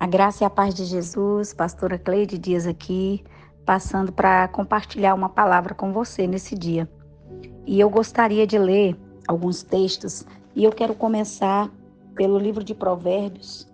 A graça e a paz de Jesus, pastora Cleide Dias aqui, passando para compartilhar uma palavra com você nesse dia. E eu gostaria de ler alguns textos, e eu quero começar pelo livro de Provérbios,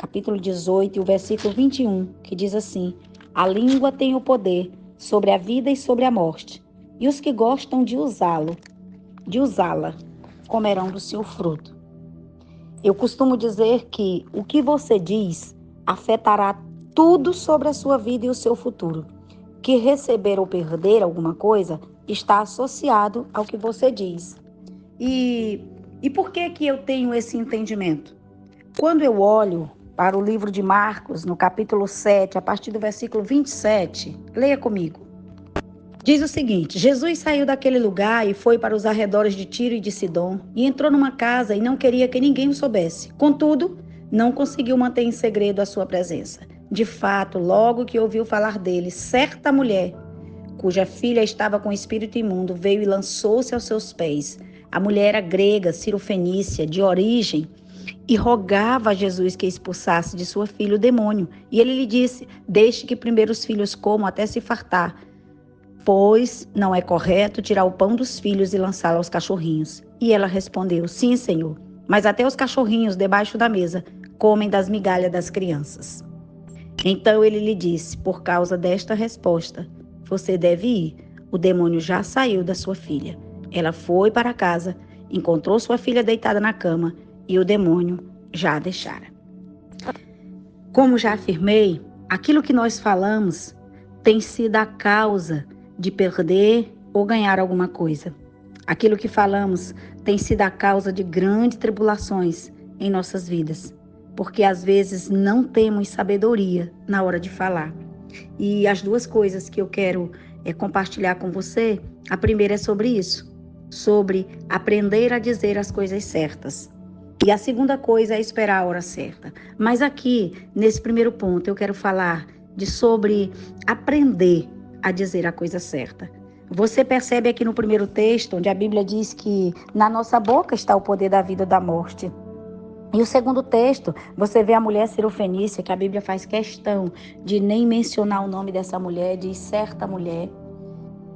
capítulo 18, e o versículo 21, que diz assim: A língua tem o poder sobre a vida e sobre a morte, e os que gostam de usá-la, comerão do seu fruto. Eu costumo dizer que o que você diz afetará tudo sobre a sua vida e o seu futuro. Que receber ou perder alguma coisa está associado ao que você diz. E por que eu tenho esse entendimento? Quando eu olho para o livro de Marcos, no capítulo 7, a partir do versículo 27, leia comigo. Diz o seguinte: Jesus saiu daquele lugar e foi para os arredores de Tiro e de Sidom, e entrou numa casa e não queria que ninguém o soubesse. Contudo, não conseguiu manter em segredo a sua presença. De fato, logo que ouviu falar dele, certa mulher, cuja filha estava com espírito imundo, veio e lançou-se aos seus pés. A mulher era grega, cirofenícia, de origem, e rogava a Jesus que expulsasse de sua filha o demônio. E ele lhe disse: Deixe que primeiro os filhos comam até se fartar, pois não é correto tirar o pão dos filhos e lançá-lo aos cachorrinhos. E ela respondeu: Sim, Senhor, mas até os cachorrinhos debaixo da mesa comem das migalhas das crianças. Então ele lhe disse: Por causa desta resposta, você deve ir. O demônio já saiu da sua filha. Ela foi para casa, encontrou sua filha deitada na cama e o demônio já a deixara. Como já afirmei, aquilo que nós falamos tem sido a causa de perder ou ganhar alguma coisa. Aquilo que falamos tem sido a causa de grandes tribulações em nossas vidas, porque às vezes não temos sabedoria na hora de falar. E as duas coisas que eu quero compartilhar com você, a primeira é sobre isso, sobre aprender a dizer as coisas certas. E a segunda coisa é esperar a hora certa. Mas aqui, nesse primeiro ponto, eu quero falar sobre aprender a dizer a coisa certa. Você percebe aqui no primeiro texto, onde a Bíblia diz que na nossa boca está o poder da vida e da morte. E o segundo texto, você vê a mulher cirofenícia, que a Bíblia faz questão de nem mencionar o nome dessa mulher, diz certa mulher.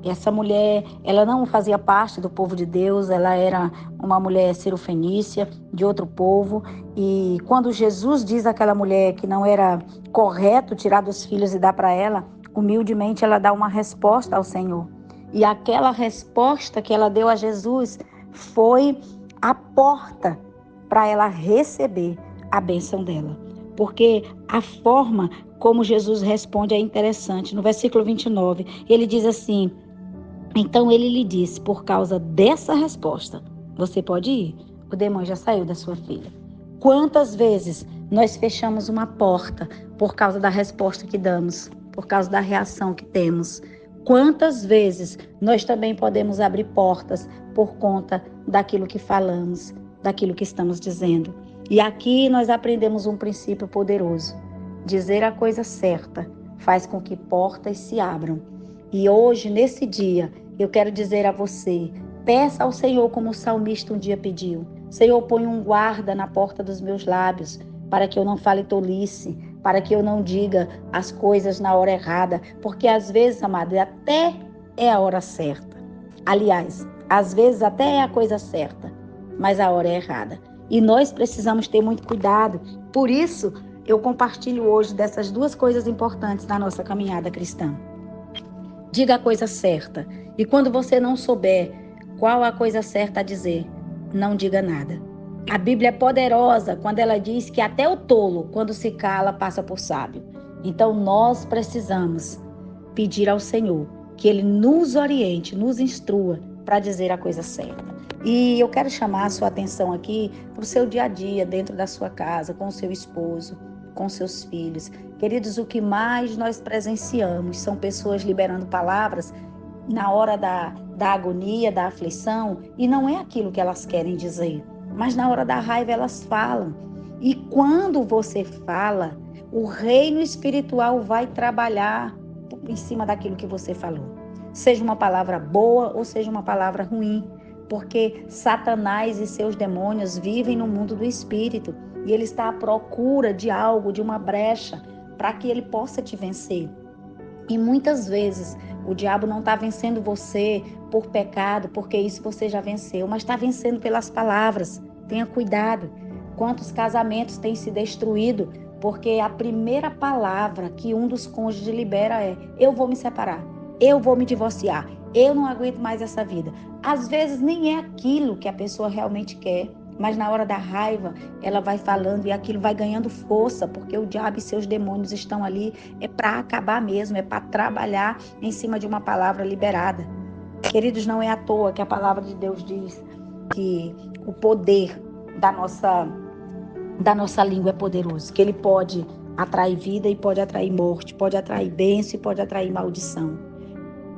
Essa mulher, ela não fazia parte do povo de Deus, ela era uma mulher cirofenícia, de outro povo. E quando Jesus diz àquela mulher que não era correto tirar dos filhos e dar para ela, humildemente ela dá uma resposta ao Senhor. E aquela resposta que ela deu a Jesus foi a porta para ela receber a bênção dela. Porque a forma como Jesus responde é interessante. No versículo 29, ele diz assim: Então ele lhe disse: Por causa dessa resposta, você pode ir. O demônio já saiu da sua filha. Quantas vezes nós fechamos uma porta por causa da resposta que damos, por causa da reação que temos? Quantas vezes nós também podemos abrir portas por conta daquilo que falamos, daquilo que estamos dizendo? E aqui nós aprendemos um princípio poderoso. Dizer a coisa certa faz com que portas se abram. E hoje, nesse dia, eu quero dizer a você: peça ao Senhor como o salmista um dia pediu. Senhor, põe um guarda na porta dos meus lábios, para que eu não fale tolice, para que eu não diga as coisas na hora errada, porque às vezes, amado, até é a hora certa. Aliás, às vezes até é a coisa certa, mas a hora é errada. E nós precisamos ter muito cuidado. Por isso, eu compartilho hoje dessas duas coisas importantes na nossa caminhada cristã. Diga a coisa certa. E quando você não souber qual a coisa certa a dizer, não diga nada. A Bíblia é poderosa quando ela diz que até o tolo, quando se cala, passa por sábio. Então nós precisamos pedir ao Senhor que Ele nos oriente, nos instrua para dizer a coisa certa. E eu quero chamar a sua atenção aqui para o seu dia a dia, dentro da sua casa, com o seu esposo, com seus filhos. Queridos, o que mais nós presenciamos são pessoas liberando palavras na hora da agonia, da aflição, e não é aquilo que elas querem dizer, mas na hora da raiva elas falam. E quando você fala, o reino espiritual vai trabalhar em cima daquilo que você falou. Seja uma palavra boa ou seja uma palavra ruim, porque Satanás e seus demônios vivem no mundo do espírito. e ele está à procura de algo, de uma brecha, para que ele possa te vencer. E muitas vezes o diabo não está vencendo você por pecado, porque isso você já venceu, mas está vencendo pelas palavras. Tenha cuidado. Quantos casamentos têm se destruído porque a primeira palavra que um dos cônjuges libera é: eu vou me separar, eu vou me divorciar, eu não aguento mais essa vida. Às vezes nem é aquilo que a pessoa realmente quer, mas na hora da raiva ela vai falando e aquilo vai ganhando força, porque o diabo e seus demônios estão ali para acabar mesmo, é para trabalhar em cima de uma palavra liberada. Queridos, não é à toa que a palavra de Deus diz que o poder da nossa língua é poderoso, que ele pode atrair vida e pode atrair morte, pode atrair bênção e pode atrair maldição.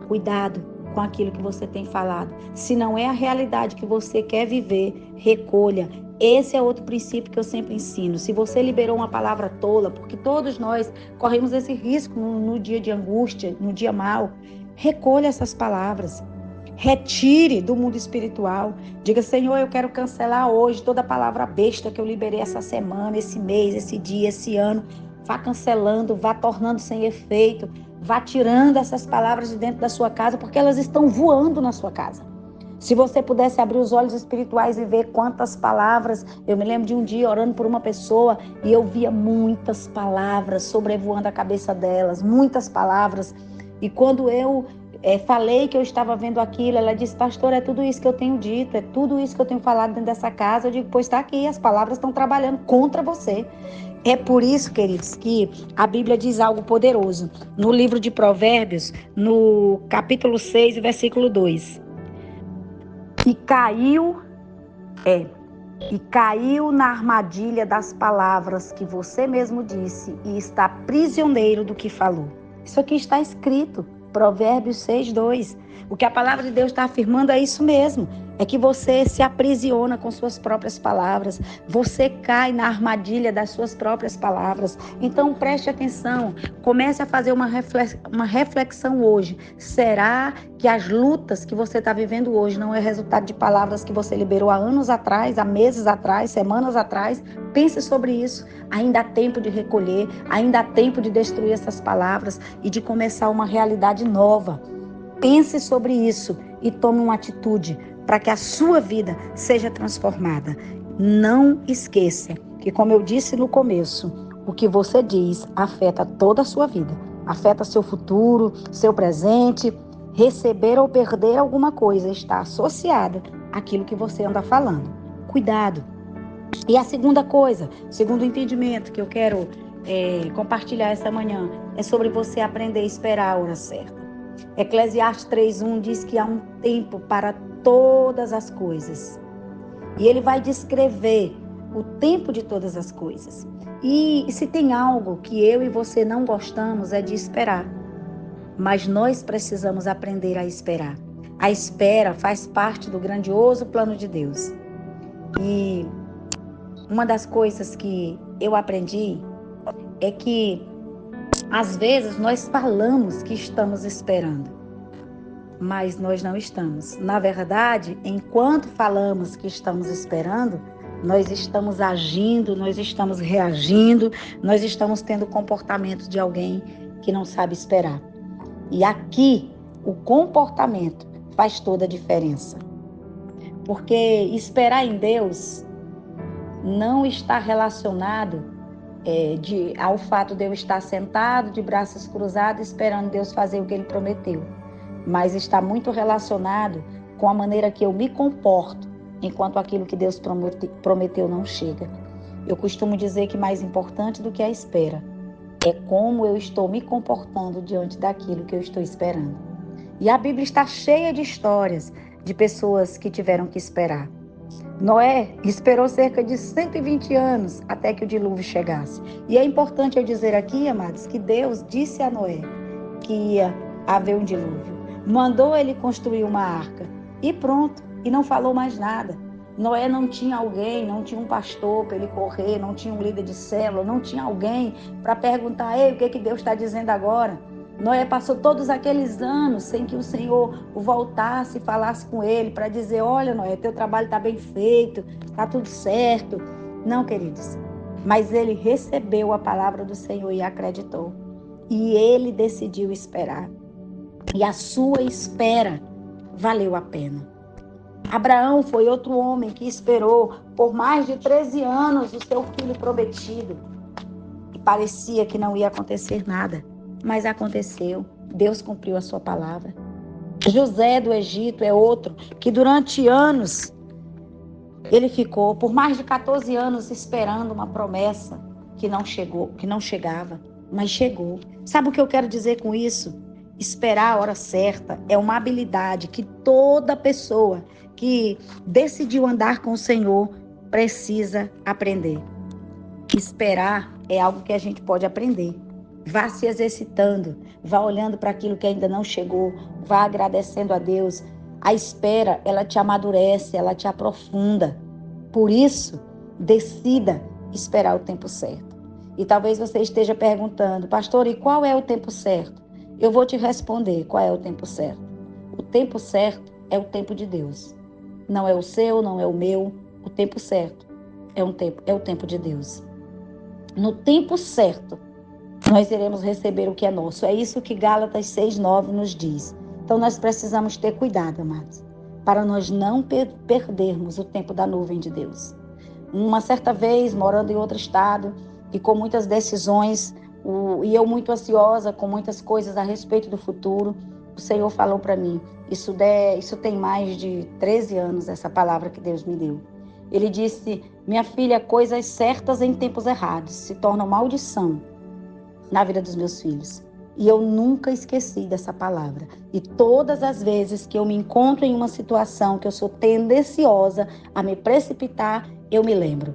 Cuidado com aquilo que você tem falado. Se não é a realidade que você quer viver, recolha. Esse é outro princípio que eu sempre ensino. Se você liberou uma palavra tola, porque todos nós corremos esse risco no dia de angústia, no dia mau, recolha essas palavras. Retire do mundo espiritual. Diga: Senhor, eu quero cancelar hoje toda palavra besta que eu liberei essa semana, esse mês, esse dia, esse ano. Vá cancelando, vá tornando sem efeito. Vá tirando essas palavras de dentro da sua casa, porque elas estão voando na sua casa. Se você pudesse abrir os olhos espirituais e ver quantas palavras... Eu me lembro de um dia orando por uma pessoa e eu via muitas palavras sobrevoando a cabeça delas, muitas palavras. E quando eu falei que eu estava vendo aquilo, ela disse: pastor, é tudo isso que eu tenho dito, é tudo isso que eu tenho falado dentro dessa casa. Eu digo: pois está aqui, as palavras estão trabalhando contra você. É por isso, queridos, que a Bíblia diz algo poderoso. No livro de Provérbios, no capítulo 6, versículo 2. E caiu na armadilha das palavras que você mesmo disse e está prisioneiro do que falou. Isso aqui está escrito, Provérbios 6, 2. O que a palavra de Deus está afirmando é isso mesmo. É que você se aprisiona com suas próprias palavras. Você cai na armadilha das suas próprias palavras. Então preste atenção. Comece a fazer uma reflexão hoje. Será que as lutas que você está vivendo hoje não é resultado de palavras que você liberou há anos atrás, há meses atrás, semanas atrás? Pense sobre isso. Ainda há tempo de recolher. Ainda há tempo de destruir essas palavras e de começar uma realidade nova. Pense sobre isso e tome uma atitude para que a sua vida seja transformada. Não esqueça que, como eu disse no começo, o que você diz afeta toda a sua vida. Afeta seu futuro, seu presente. Receber ou perder alguma coisa está associada àquilo que você anda falando. Cuidado. E a segunda coisa, segundo entendimento que eu quero compartilhar essa manhã, é sobre você aprender a esperar a hora certa. Eclesiastes 3:1 diz que há um tempo para todas as coisas. E ele vai descrever o tempo de todas as coisas. E se tem algo que eu e você não gostamos é de esperar. Mas nós precisamos aprender a esperar. A espera faz parte do grandioso plano de Deus. E uma das coisas que eu aprendi é que às vezes nós falamos que estamos esperando, mas nós não estamos. Na verdade, enquanto falamos que estamos esperando, nós estamos agindo, nós estamos reagindo, nós estamos tendo comportamento de alguém que não sabe esperar. E aqui, o comportamento faz toda a diferença. Porque esperar em Deus não está relacionado ao fato de eu estar sentado, de braços cruzados, esperando Deus fazer o que Ele prometeu. Mas está muito relacionado com a maneira que eu me comporto enquanto aquilo que Deus prometeu não chega. Eu costumo dizer que mais importante do que a espera é como eu estou me comportando diante daquilo que eu estou esperando. E a Bíblia está cheia de histórias de pessoas que tiveram que esperar. Noé esperou cerca de 120 anos até que o dilúvio chegasse. E é importante eu dizer aqui, amados, que Deus disse a Noé que ia haver um dilúvio. Mandou ele construir uma arca e pronto, e não falou mais nada. Noé não tinha alguém, não tinha um pastor para ele correr, não tinha um líder de célula, não tinha alguém para perguntar: ei, o que Deus está dizendo agora? Noé passou todos aqueles anos sem que o Senhor o voltasse e falasse com ele para dizer: olha, Noé, teu trabalho está bem feito, está tudo certo. Não, queridos, mas ele recebeu a palavra do Senhor e acreditou. E ele decidiu esperar. E a sua espera valeu a pena. Abraão foi outro homem que esperou por mais de 13 anos o seu filho prometido. E parecia que não ia acontecer nada, mas aconteceu. Deus cumpriu a sua palavra. José do Egito é outro que durante anos ele ficou por mais de 14 anos esperando uma promessa que não chegou, que não chegava, mas chegou. Sabe o que eu quero dizer com isso? Esperar a hora certa é uma habilidade que toda pessoa que decidiu andar com o Senhor precisa aprender. Esperar é algo que a gente pode aprender. Vá se exercitando, vá olhando para aquilo que ainda não chegou, vá agradecendo a Deus. A espera, ela te amadurece, ela te aprofunda. Por isso, decida esperar o tempo certo. E talvez você esteja perguntando, pastor, e qual é o tempo certo? Eu vou te responder qual é o tempo certo. O tempo certo é o tempo de Deus. Não é o seu, não é o meu. O tempo certo é o tempo de Deus. No tempo certo, nós iremos receber o que é nosso. É isso que Gálatas 6:9 nos diz. Então nós precisamos ter cuidado, amados, para nós não perdermos o tempo da nuvem de Deus. Uma certa vez, morando em outro estado e com muitas decisões, e eu muito ansiosa com muitas coisas a respeito do futuro, o Senhor falou para mim, isso tem mais de 13 anos, essa palavra que Deus me deu. Ele disse, minha filha, coisas certas em tempos errados se tornam maldição na vida dos meus filhos. E eu nunca esqueci dessa palavra. E todas as vezes que eu me encontro em uma situação que eu sou tendenciosa a me precipitar, eu me lembro.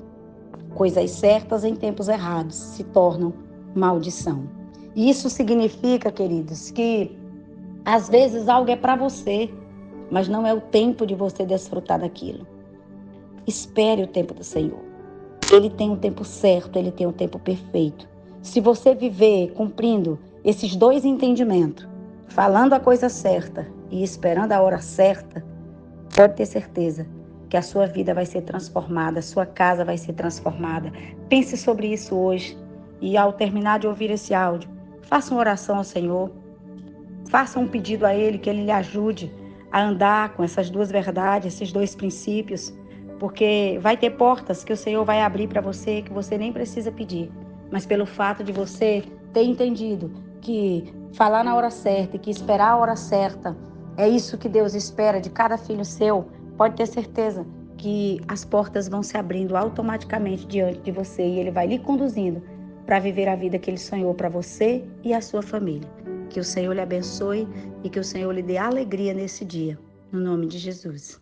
Coisas certas em tempos errados se tornam maldição. E isso significa, queridos, que às vezes algo é para você, mas não é o tempo de você desfrutar daquilo. Espere o tempo do Senhor. Ele tem um tempo certo, ele tem um tempo perfeito. Se você viver cumprindo esses dois entendimentos, falando a coisa certa e esperando a hora certa, pode ter certeza que a sua vida vai ser transformada, a sua casa vai ser transformada. Pense sobre isso hoje e ao terminar de ouvir esse áudio, faça uma oração ao Senhor, faça um pedido a Ele que Ele lhe ajude a andar com essas duas verdades, esses dois princípios, porque vai ter portas que o Senhor vai abrir para você que você nem precisa pedir. Mas pelo fato de você ter entendido que falar na hora certa e que esperar a hora certa é isso que Deus espera de cada filho seu, pode ter certeza que as portas vão se abrindo automaticamente diante de você e Ele vai lhe conduzindo para viver a vida que Ele sonhou para você e a sua família. Que o Senhor lhe abençoe e que o Senhor lhe dê alegria nesse dia. No nome de Jesus.